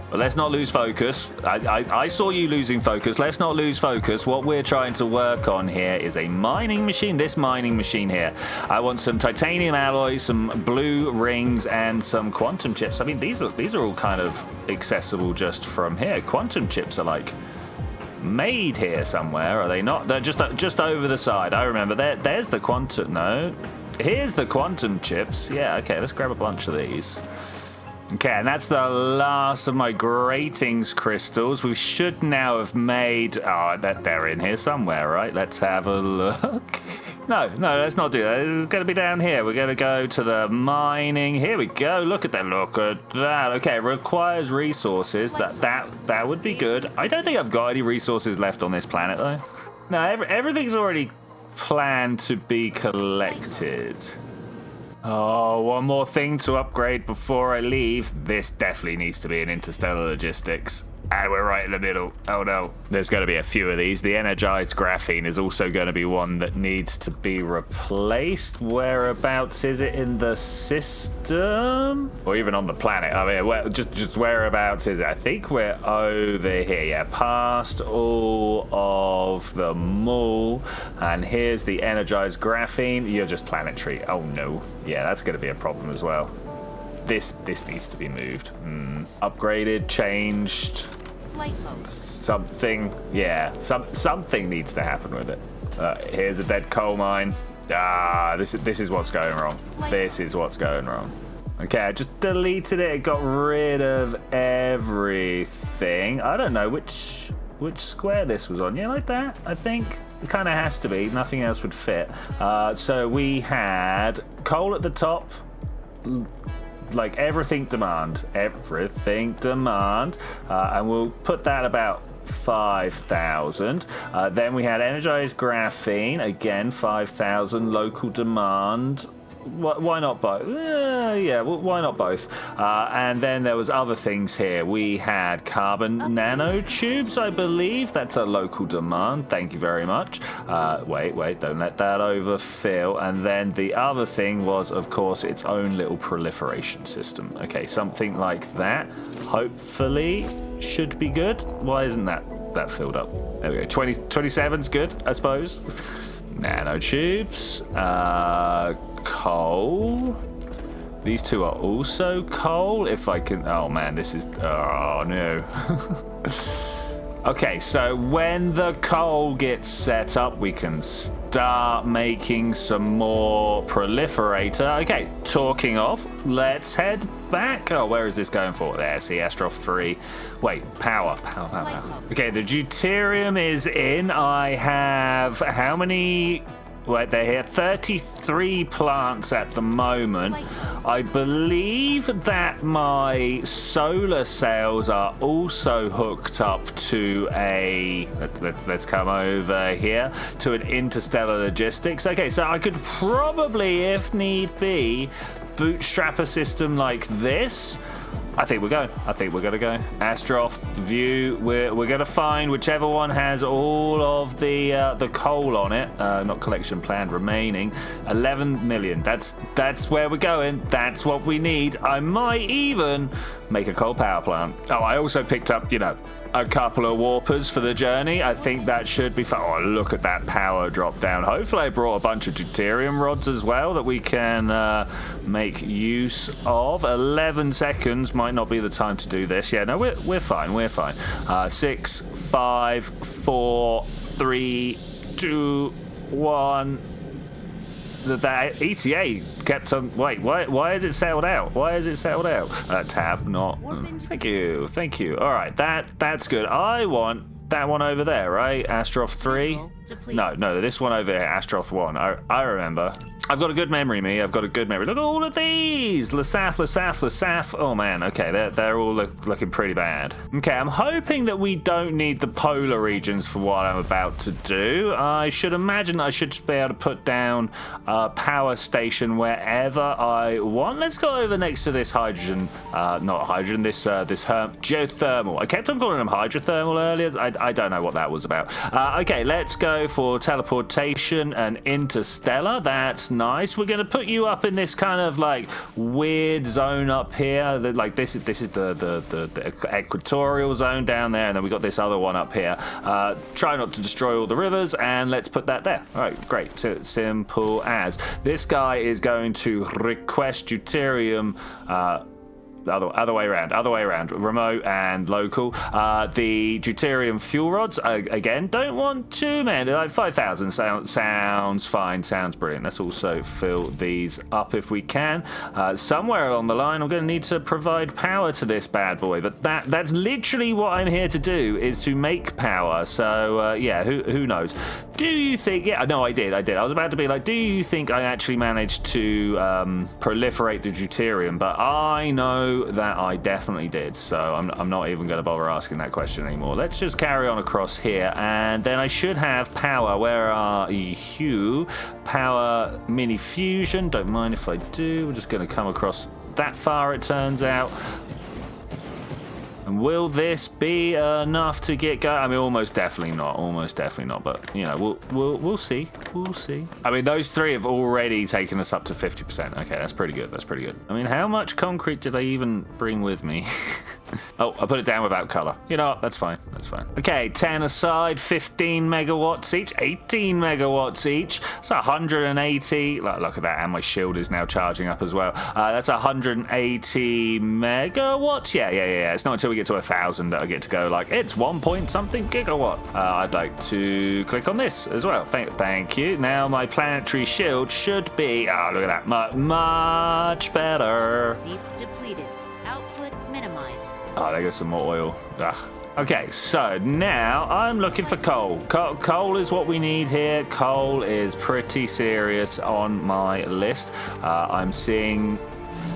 A: But let's not lose focus. I saw you losing focus. Let's not lose focus. What we're trying to work on here is a mining machine. This mining machine here. I want some titanium alloys, some blue rings, and some quantum chips. I mean, these are all kind of accessible just from here. Quantum chips are like made here somewhere, are they not? They're just over the side. I remember. There's the quantum. No, here's the quantum chips. Yeah. Okay. Let's grab a bunch of these. Okay, and that's the last of my gratings crystals. We should now have made... Oh, they're in here somewhere, right? Let's have a look. No, let's not do that. It's going to be down here. We're going to go to the mining. Here we go. Look at that. Look at that. Okay, requires resources. That would be good. I don't think I've got any resources left on this planet, though. No, everything's already planned to be collected. Oh, one more thing to upgrade before I leave. This definitely needs to be an interstellar logistics. And we're right in the middle. Oh no. There's going to be a few of these. The energized graphene is also going to be one that needs to be replaced. Whereabouts is it in the system? Or even on the planet? I mean, just whereabouts is it? I think we're over here. Yeah, past all of the mall. And here's the energized graphene. You're just planetary. Oh no. Yeah, that's going to be a problem as well. This needs to be moved. Upgraded, changed.
B: Flight mode.
A: Something, yeah, something needs to happen with it. Here's a dead coal mine. This is what's going wrong. This is what's going wrong. Okay, I just deleted it. It got rid of everything. I don't know which square this was on. Yeah, like that. I think it kind of has to be. Nothing else would fit. So we had coal at the top. Like everything demand, and we'll put that about 5,000. Then we had energized graphene, again 5,000, local demand. Why not both? Yeah, why not both? And then there was other things here. We had carbon nanotubes, I believe. That's a local demand. Thank you very much. Wait, don't let that overfill. And then the other thing was, of course, its own little proliferation system. Okay, something like that. Hopefully should be good. Why isn't that filled up? There we go. 27's good, I suppose. Nanotubes. Coal. These two are also coal. If I can... Oh, man, this is... Oh, no. Okay, so when the coal gets set up, we can start making some more proliferator. Okay, talking of, let's head back. Oh, where is this going for? There, see, Astroph 3. Wait, power. Okay, the deuterium is in. I have... How many... Wait, they're here. 33 plants at the moment. I believe that my solar cells are also hooked up to a... Let's come over here to an interstellar logistics. Okay, so I could probably, if need be, bootstrap a system like this. I think we're going to go. Astroph, view. We're going to find whichever one has all of the coal on it. Not collection planned remaining. 11 million. That's where we're going. That's what we need. I might even make a coal power plant. Oh, I also picked up, a couple of warpers for the journey. I think that should be fun. Oh, look at that power drop down. Hopefully I brought a bunch of deuterium rods as well that we can make use of. 11 seconds might not be the time to do this. Yeah, no, we're fine. 6, 5, 4, 3, 2, 1. That ETA kept on... Wait, why is it sailed out? Tab, not... Thank you. All right, that's good. I want that one over there, right? Astroph 3? No, this one over here, Astroph 1. I remember. I've got a good memory, I've got a good memory. Look at all of these! Lasaf. Oh, man. Okay, they're all looking pretty bad. Okay, I'm hoping that we don't need the polar regions for what I'm about to do. I should imagine I should just be able to put down a power station wherever I want. Let's go over next to this hydrogen. Not hydrogen, this geothermal. I kept on calling them hydrothermal earlier. I don't know what that was about. Okay, let's go for teleportation and interstellar. That's nice. We're going to put you up in this kind of like weird zone up here. Like this is the equatorial zone down there, and then we got this other one up here. Try not to destroy all the rivers, and let's put that there. All right, great. So simple as. This guy is going to request deuterium Other way around. Remote and local. The deuterium fuel rods, again, don't want too many. Like 5,000 sounds fine, sounds brilliant. Let's also fill these up if we can. Somewhere along the line, I'm going to need to provide power to this bad boy, but that's literally what I'm here to do, is to make power. So, yeah, who knows? Do you think... Yeah, no, I did. I was about to be like, do you think I actually managed to proliferate the deuterium? But I know that I definitely did, so I'm not even going to bother asking that question anymore. Let's just carry on across here, and then I should have power. Where are you? Power mini fusion. Don't mind if I do. We're just going to come across that far, it turns out. And will this be enough to get going? I mean, almost definitely not. But you know, we'll see. We'll see. I mean, those three have already taken us up to 50%. Okay, that's pretty good. I mean, how much concrete did I even bring with me? Oh, I put it down without color. You know what? That's fine. Okay, 10 aside, 15 megawatts each, 18 megawatts each. That's 180. Look at that, and my shield is now charging up as well. That's 180 megawatts. Yeah. It's not until we get to 1,000 that I get to go like, it's 1 point something gigawatt. I'd like to click on this as well. Thank you. Now my planetary shield should be, oh, look at that, much better.
B: Seep depleted. Output minimized.
A: Oh, there goes some more oil. Ugh. Okay, so now I'm looking for coal. Coal is what we need here. Coal is pretty serious on my list. I'm seeing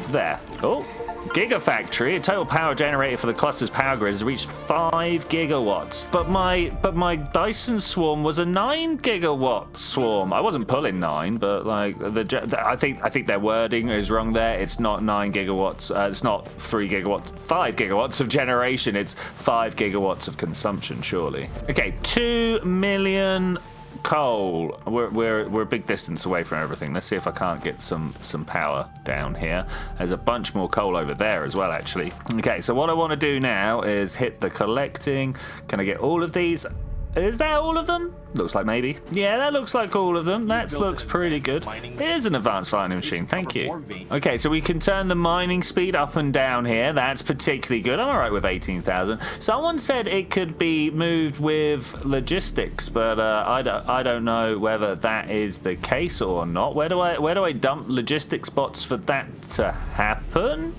A: there. Oh, Gigafactory. A total power generated for the cluster's power grid has reached 5 gigawatts. But my Dyson swarm was a 9 gigawatt swarm. I wasn't pulling 9, but like I think their wording is wrong there. It's not 9 gigawatts. It's not 3 gigawatts. 5 gigawatts of generation. It's 5 gigawatts of consumption. Surely. Okay, 2 million. Coal. We're a big distance away from everything. Let's see if I can't get some power down here. There's a bunch more coal over there as well, actually. Okay, so what I want to do now is hit the collecting. Can I get all of these? Is that all of them? Looks like maybe. Yeah, that looks like all of them. That looks pretty good. It is an advanced mining machine. Thank you. Okay, so we can turn the mining speed up and down here. That's particularly good. I'm all right with 18,000. Someone said it could be moved with logistics, but I don't know whether that is the case or not. Where do I dump logistics bots for that to happen?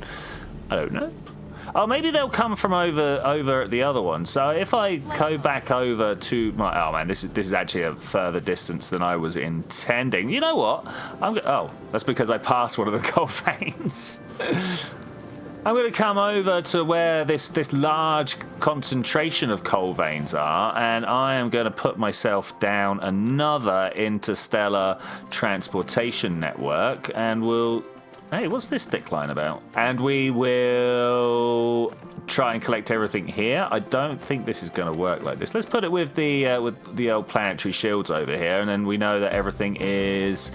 A: I don't know. Oh, maybe they'll come from over at the other one. So if I go back over to my... Oh, man, this is actually a further distance than I was intending. You know what? Oh, that's because I passed one of the coal veins. I'm going to come over to where this large concentration of coal veins are, and I am going to put myself down another interstellar transportation network, and we'll... Hey, what's this thick line about? And we will try and collect everything here. I don't think this is going to work like this. Let's put it with the old planetary shields over here, and then we know that everything is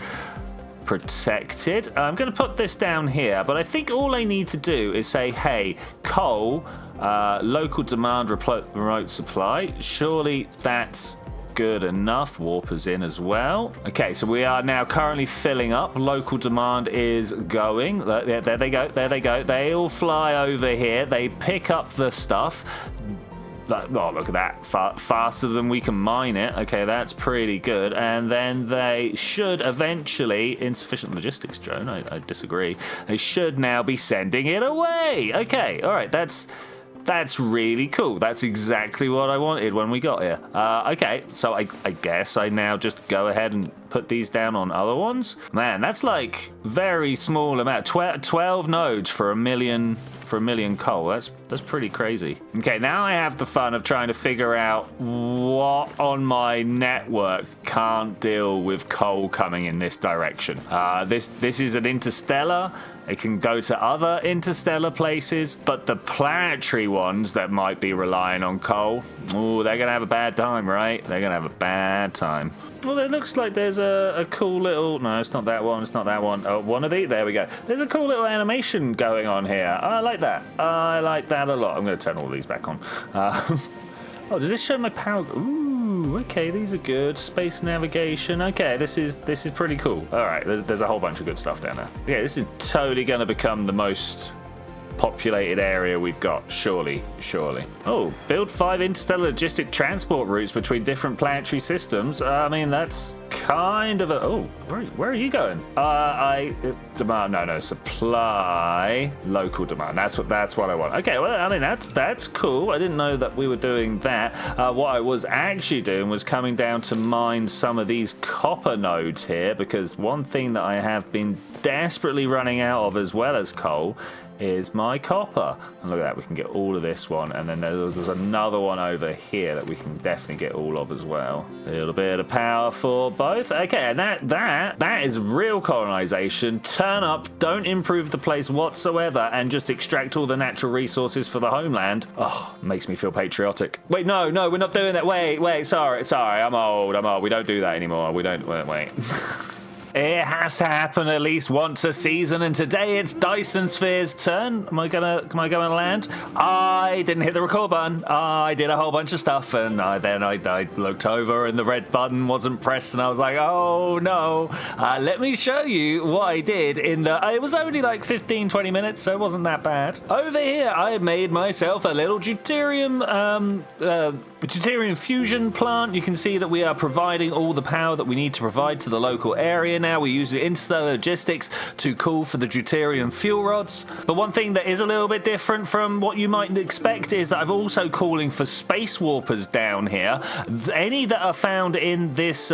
A: protected. I'm going to put this down here, but I think all I need to do is say, hey, coal, local demand, remote supply. Surely that's good enough. Warpers in as well. Okay, so we are now currently filling up. Local demand is going. There they go. They all fly over here. They pick up the stuff. Oh, look at that. Faster than we can mine it. Okay, that's pretty good. And then they should eventually... Insufficient logistics, Joan. I disagree. They should now be sending it away. Okay, all right. That's really cool. That's exactly what I wanted when we got here. Okay, so I guess I now just go ahead and put these down on other ones. Man, that's like very small amount. 12 nodes for a million coal. That's pretty crazy. Okay, now I have the fun of trying to figure out what on my network can't deal with coal coming in this direction. This is an interstellar. It can go to other interstellar places, but the planetary ones that might be relying on coal, oh, they're gonna have a bad time, right? They're gonna have a bad time. Well, it looks like there's a cool little... No, it's not that one. It's not that one. Oh, one of these. There we go. There's a cool little animation going on here. I like that. I like that a lot. I'm going to turn all these back on. Oh, does this show my power? Ooh, okay, these are good. Space navigation. Okay, this is pretty cool. All right, there's a whole bunch of good stuff down there. Yeah, this is totally going to become the most populated area we've got. Surely. Oh, build 5 interstellar logistic transport routes between different planetary systems. I mean, that's kind of a... Oh, where are you going? Demand. No, supply. Local demand. That's what I want. Okay, well, I mean, that's cool. I didn't know that we were doing that. What I was actually doing was coming down to mine some of these copper nodes here, because one thing that I have been desperately running out of, as well as coal, is my copper. And look at that, we can get all of this one, and then there's another one over here that we can definitely get all of as well. A little bit of power for both. Okay, and that is real colonization. Turn up, don't improve the place whatsoever, and just extract all the natural resources for the homeland. Oh, makes me feel patriotic. Wait, no, we're not doing that. Wait, sorry, I'm old. We don't do that anymore. We don't, wait. It has to happen at least once a season, and today it's Dyson Sphere's turn. Am I gonna land? I didn't hit the record button. I did a whole bunch of stuff, and then I looked over and the red button wasn't pressed, and I was like, oh no. Let me show you what I did it was only like 15-20 minutes, so it wasn't that bad. Over here, I made myself a little deuterium fusion plant. You can see that we are providing all the power that we need to provide to the local area. Now we use the interstellar logistics to cool for the deuterium fuel rods. But one thing that is a little bit different from what you might expect is that I'm also calling for space warpers down here. Any that are found in this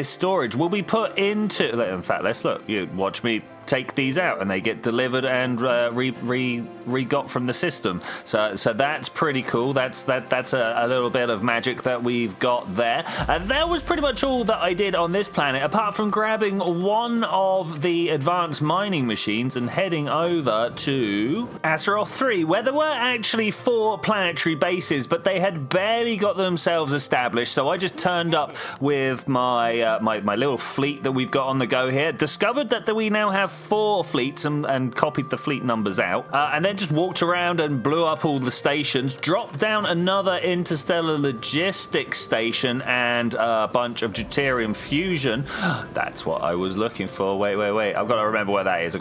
A: storage will be put into... In fact, let's look. You watch me take these out, and they get delivered and re-got from the system. So that's pretty cool. That's a little bit of magic that we've got there. That was pretty much all that I did on this planet, apart from grabbing one of the advanced mining machines and heading over to Azeroth 3, where there were actually 4 planetary bases, but they had barely got themselves established. So I just turned up with my my little fleet that we've got on the go here, discovered that we now have 4 fleets and copied the fleet numbers out, and then just walked around and blew up all the stations, dropped down another interstellar logistics station and a bunch of deuterium fusion. That's what I was looking for. Wait. I've got to remember where that is. A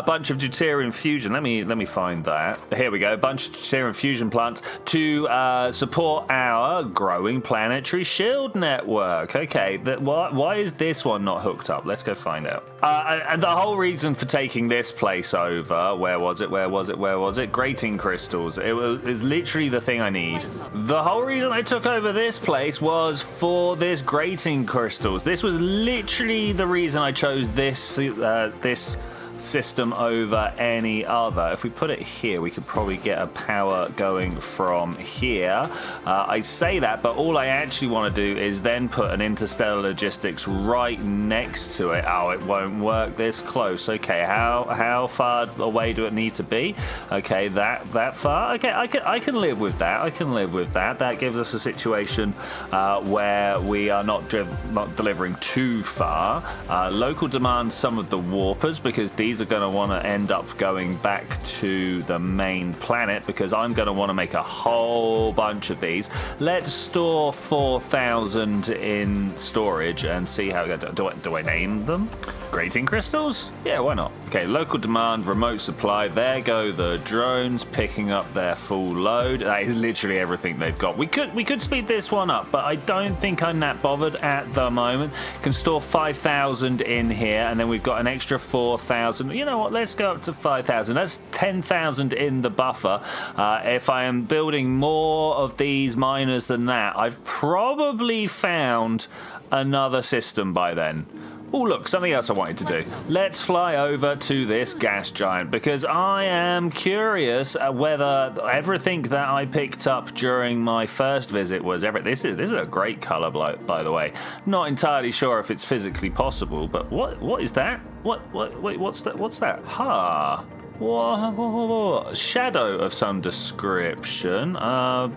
A: bunch of deuterium fusion. Let me find that. Here we go. A bunch of deuterium fusion plants to support our growing planetary shield network. Okay, why is this one not hooked up? Let's go find out. And the whole reason for taking this place over, where was it? Grating crystals. It was literally the thing I need. The whole reason I took over this place was for this grating crystals. This was literally the reason I chose this system over any other. If we put it here, we could probably get a power going from here. I say that, but all I actually want to do is then put an interstellar logistics right next to it. Oh, it won't work this close. Okay, how far away do it need to be? Okay, that far. Okay, I can live with that. That gives us a situation where we are not delivering too far. Local demand some of the warpers, because these are going to want to end up going back to the main planet, because I'm going to want to make a whole bunch of these. Let's store 4,000 in storage and see how do I name them? Grating crystals? Yeah, why not? Okay, local demand, remote supply. There go the drones picking up their full load. That is literally everything they've got. We could speed this one up, but I don't think I'm that bothered at the moment. Can store 5,000 in here, and then we've got an extra 4,000. You know what? Let's go up to 5,000. That's 10,000 in the buffer. If I am building more of these miners than that, I've probably found another system by then. Oh, look, something else I wanted to do. Let's fly over to this gas giant, because I am curious whether everything that I picked up during my first visit was this is a great color, by the way. Not entirely sure if it's physically possible, but what is that? Wait, what's that? Ha! Whoa. Shadow of some description. I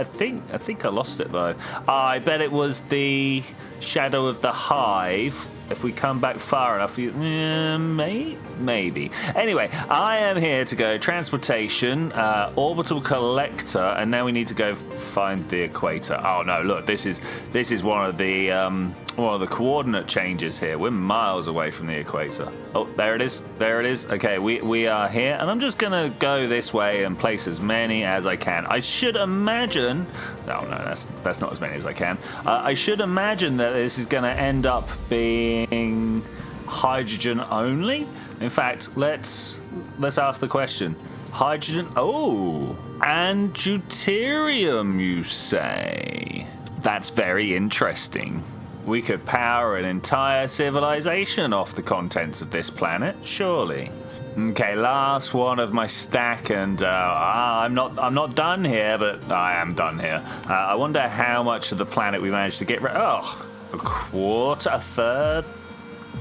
A: think I lost it though. I bet it was the shadow of the hive if we come back far enough, maybe. Anyway, I am here to go transportation, orbital collector, and now we need to go find the equator. Oh no, look, this is one of the coordinate changes here. We're miles away from the equator. Oh, there it is. There it is. Okay, we are here, and I'm just gonna go this way and place as many as I can. I should imagine. Oh no, that's not as many as I can. I should imagine that this is gonna end up being hydrogen only. In fact, let's ask the question. Hydrogen. Oh, and deuterium, you say? That's very interesting. We could power an entire civilization off the contents of this planet, surely. Okay, last one of my stack, and I'm not done here, but I am done here. I wonder how much of the planet we managed to get rid. Oh, a quarter, a third,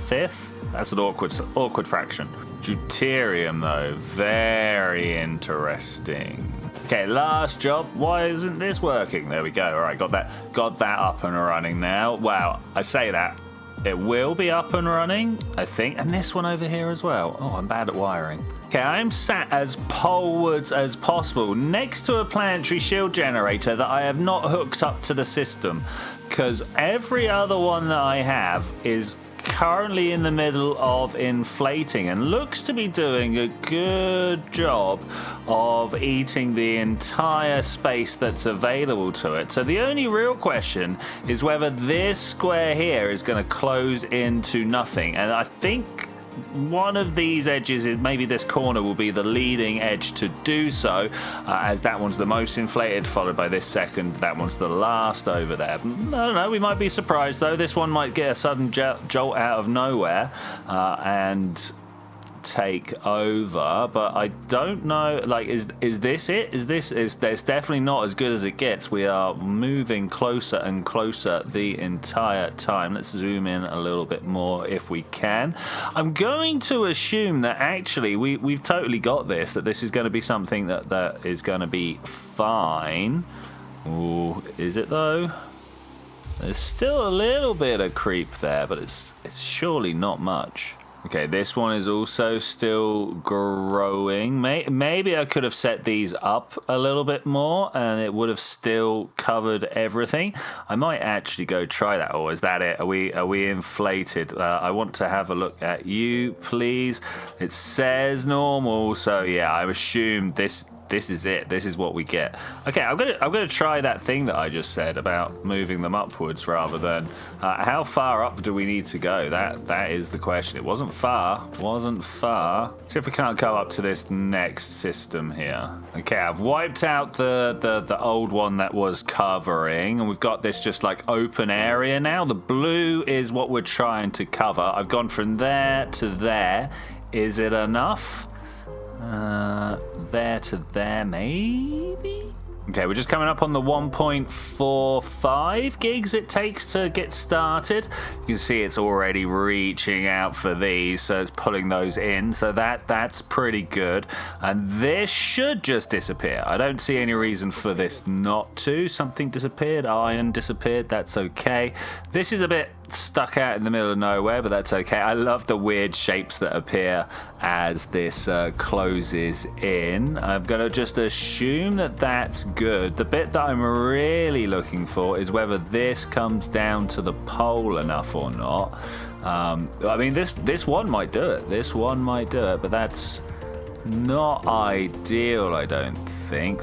A: fifth. That's an awkward fraction. Deuterium, though, very interesting. Okay, last job. Why isn't this working? There we go. All right, got that up and running now. Wow, I say that. It will be up and running, I think. And this one over here as well. Oh, I'm bad at wiring. Okay, I'm sat as polewards as possible next to a planetary shield generator that I have not hooked up to the system, because every other one that I have is currently in the middle of inflating and looks to be doing a good job of eating the entire space that's available to it. So the only real question is whether this square here is going to close into nothing, and I think one of these edges is maybe this corner will be the leading edge to do so, as that one's the most inflated, followed by this second. That one's the last over there. I don't know, we might be surprised though. This one might get a sudden jolt out of nowhere and take over, but I don't know, like, is this it? There's definitely not as good as it gets. We are moving closer and closer the entire time. Let's zoom in a little bit more if we can. I'm going to assume that actually we've totally got this, that this is going to be something that is going to be fine. Ooh, is it though? There's still a little bit of creep there, but it's surely not much. Okay, this one is also still growing. Maybe I could have set these up a little bit more and it would have still covered everything. I might actually go try that. Or is that it? Are we inflated? I want to have a look at you, please. It says normal, so yeah, I assume this is it. This is what we get. Okay, I'm gonna try that thing that I just said about moving them upwards rather than how far up do we need to go? That is the question. It wasn't far. See if we can't go up to this next system here. Okay, I've wiped out the old one that was covering, and we've got this just like open area now. The blue is what we're trying to cover. I've gone from there to there. Is it enough? There to there, maybe? Okay, we're just coming up on the 1.45 gigs it takes to get started. You can see it's already reaching out for these, so it's pulling those in, so that's pretty good. And this should just disappear. I don't see any reason for this not to. Something disappeared, iron disappeared, that's okay. This is a bit stuck out in the middle of nowhere, but that's okay. I love the weird shapes that appear as this closes in. I'm gonna just assume that that's good. The bit that I'm really looking for is whether this comes down to the pole enough or not. I mean, this one might do it. This one might do it, but that's not ideal, I don't think.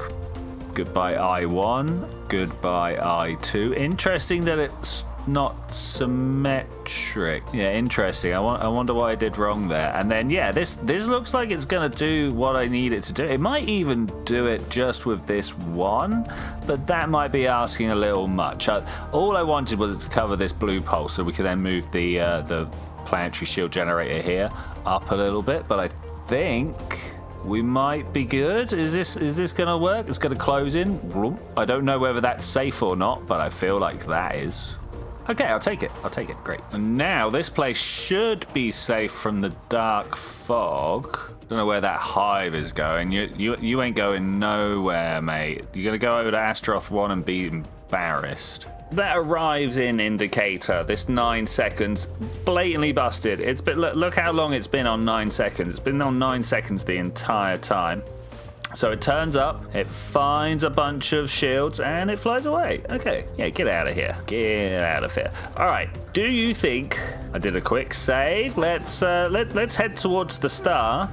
A: Goodbye I1, goodbye I2. Interesting that it's not symmetric. Yeah, interesting. I wonder what I did wrong there. And then yeah, this looks like it's gonna do what I need it to do. It might even do it just with this one, but that might be asking a little much. All I wanted was to cover this blue pole so we could then move the planetary shield generator here up a little bit, but I think we might be good. Is this gonna work? It's gonna close in. I don't know whether that's safe or not, but I feel like that is. Okay, I'll take it. Great. And now this place should be safe from the dark fog. Don't know where that hive is going. You ain't going nowhere, mate. You're gonna go over to Astaroth 1 and be embarrassed. that arrives in indicator, this 9 seconds, blatantly busted. It's been, look how long it's been on 9 seconds. It's been on 9 seconds the entire time. So it turns up, it finds a bunch of shields, and it flies away. Okay, yeah, get out of here. Get out of here. All right, do you think... I did a quick save. Let's head towards the star.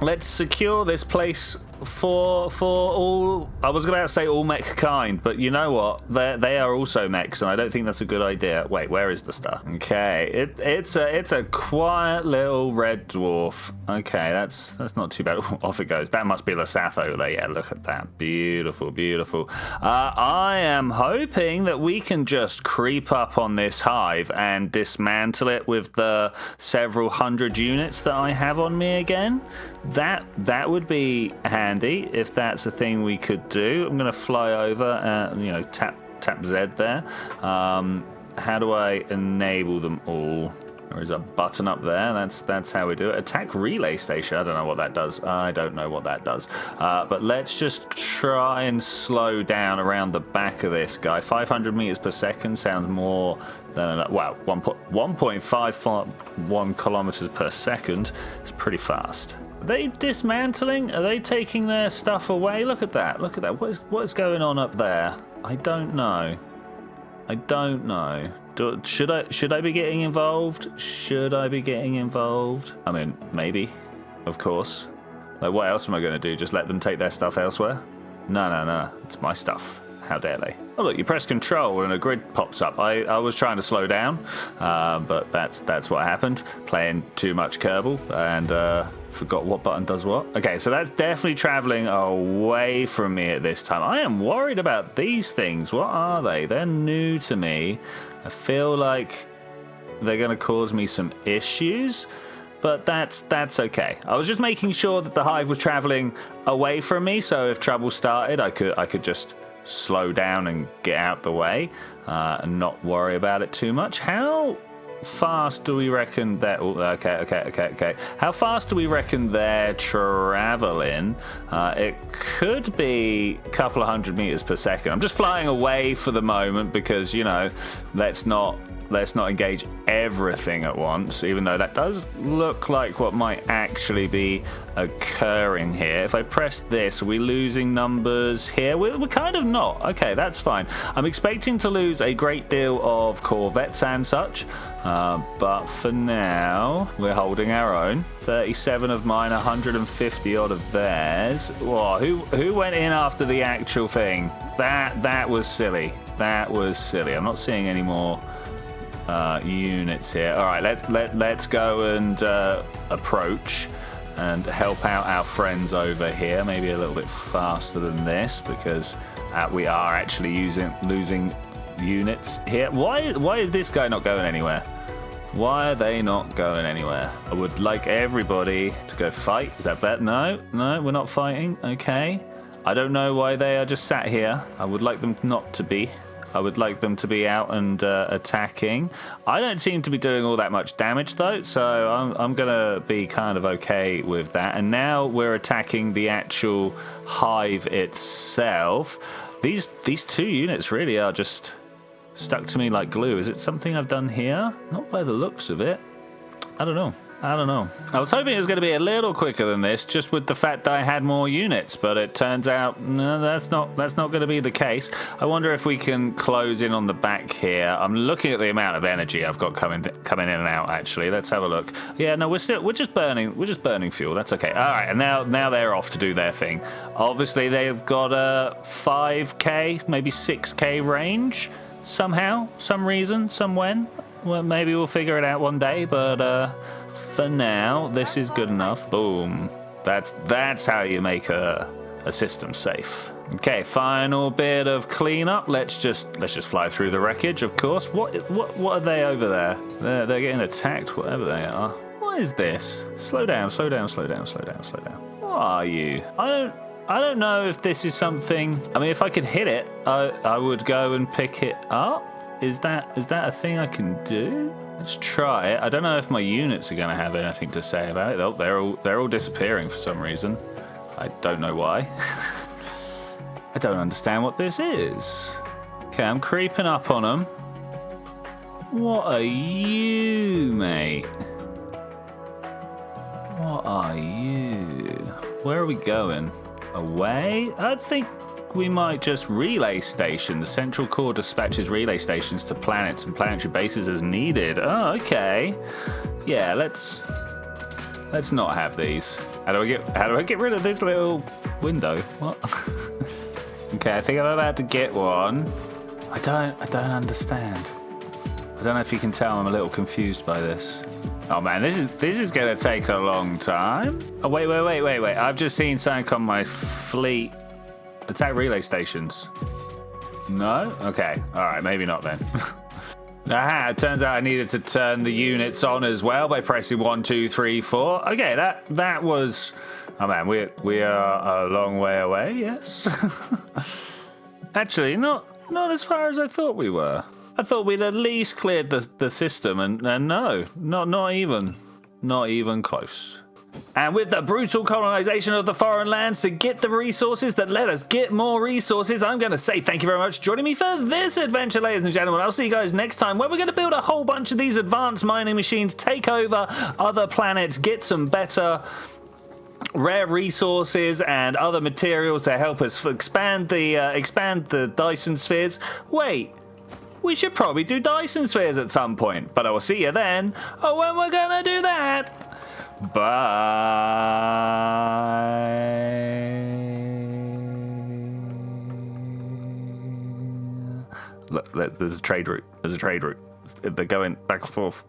A: Let's secure this place for all... I was about to say all mech kind, but you know what? They are also mechs, and I don't think that's a good idea. Wait, where is the star? Okay, it's a quiet little red dwarf. Okay, that's not too bad. Off it goes. That must be Lassath over there. Yeah, look at that. Beautiful, beautiful. I am hoping that we can just creep up on this hive and dismantle it with the several hundred units that I have on me again. That would be handy if that's a thing we could do. I'm going to fly over, you know, tap Z there. How do I enable them all? There is a button up there. That's how we do it. Attack relay station. I don't know what that does. I don't know what that does. But let's just try and slow down around the back of this guy. 500 meters per second sounds more than, wow, 1.51 kilometers per second. It's pretty fast. Are they dismantling? Are they taking their stuff away? Look at that. Look at that. What is going on up there? I don't know. I don't know. Should I be getting involved? Should I be getting involved? I mean, maybe. Of course. Like, what else am I going to do? Just let them take their stuff elsewhere? No. It's my stuff. How dare they? Oh, look, you press control and a grid pops up. I was trying to slow down, but that's what happened. Playing too much Kerbal and forgot what button does what. Okay, so that's definitely traveling away from me at this time. I am worried about these things. What are they? They're new to me. I feel like they're going to cause me some issues, but that's okay. I was just making sure that the hive was traveling away from me, so if trouble started, I could just slow down and get out the way and not worry about it too much. How fast do we reckon that... Oh, okay. How fast do we reckon they're traveling? It could be a couple of 100 meters per second. I'm just flying away for the moment because, you know, let's not engage everything at once, even though that does look like what might actually be occurring here. If I press this, are we losing numbers here? We're kind of not. Okay, that's fine. I'm expecting to lose a great deal of corvettes and such, but for now, we're holding our own. 37 of mine, 150 odd of theirs. Whoa, who went in after the actual thing? That was silly. That was silly. I'm not seeing any more units here. All right, let's go and approach and help out our friends over here. Maybe a little bit faster than this because we are actually losing units here. Why is this guy not going anywhere? Why are they not going anywhere? I would like everybody to go fight. Is that better? No, we're not fighting. Okay. I don't know why they are just sat here. I would like them not to be. I would like them to be out and attacking. I don't seem to be doing all that much damage, though, so I'm going to be kind of okay with that. And now we're attacking the actual hive itself. These two units really are just stuck to me like glue. Is it something I've done here? Not by the looks of it. I don't know. I was hoping it was going to be a little quicker than this, just with the fact that I had more units, but it turns out no, that's not going to be the case. I wonder if we can close in on the back here. I'm looking at the amount of energy I've got coming in and out. Actually, let's have a look. Yeah, no, we're just burning fuel. That's okay. All right, and now they're off to do their thing. Obviously, they've got a 5k, maybe 6k range somehow, some reason, somewhen. Well, maybe we'll figure it out one day, but for now, this is good enough. Boom. That's how you make a system safe. Okay, final bit of cleanup. Let's just fly through the wreckage, of course. What are they over there? They're getting attacked, whatever they are. What is this? Slow down. What are you? I don't know if this is something. I mean, if I could hit it, I would go and pick it up. Is that a thing I can do? Let's try it. I don't know if my units are going to have anything to say about it. Oh, they're all disappearing for some reason. I don't know why. I don't understand what this is. Okay, I'm creeping up on them. What are you, mate? What are you? Where are we going? Away? I think we might just relay station. The central core dispatches relay stations to planets and planetary bases as needed. Oh, okay. Yeah, let's not have these. How do I get rid of this little window? What? Okay, I think I'm about to get one. I don't understand. I don't know if you can tell I'm a little confused by this. Oh man, this is gonna take a long time. Oh wait. I've just seen something on my fleet. Attack relay stations. No? Okay. Alright, maybe not then. Aha, it turns out I needed to turn the units on as well by pressing 1, 2, 3, 4. Okay, that was... Oh man, we are a long way away, yes? Actually, not as far as I thought we were. I thought we'd at least cleared the system, and no, not even close. And with the brutal colonization of the foreign lands to get the resources that let us get more resources, I'm going to say thank you very much for joining me for this adventure, ladies and gentlemen. I'll see you guys next time, where we're going to build a whole bunch of these advanced mining machines, take over other planets, get some better rare resources and other materials to help us expand the Dyson spheres. Wait, we should probably do Dyson spheres at some point, but I will see you then. Oh, when we're gonna do that. Bye. Look, there's a trade route. They're going back and forth.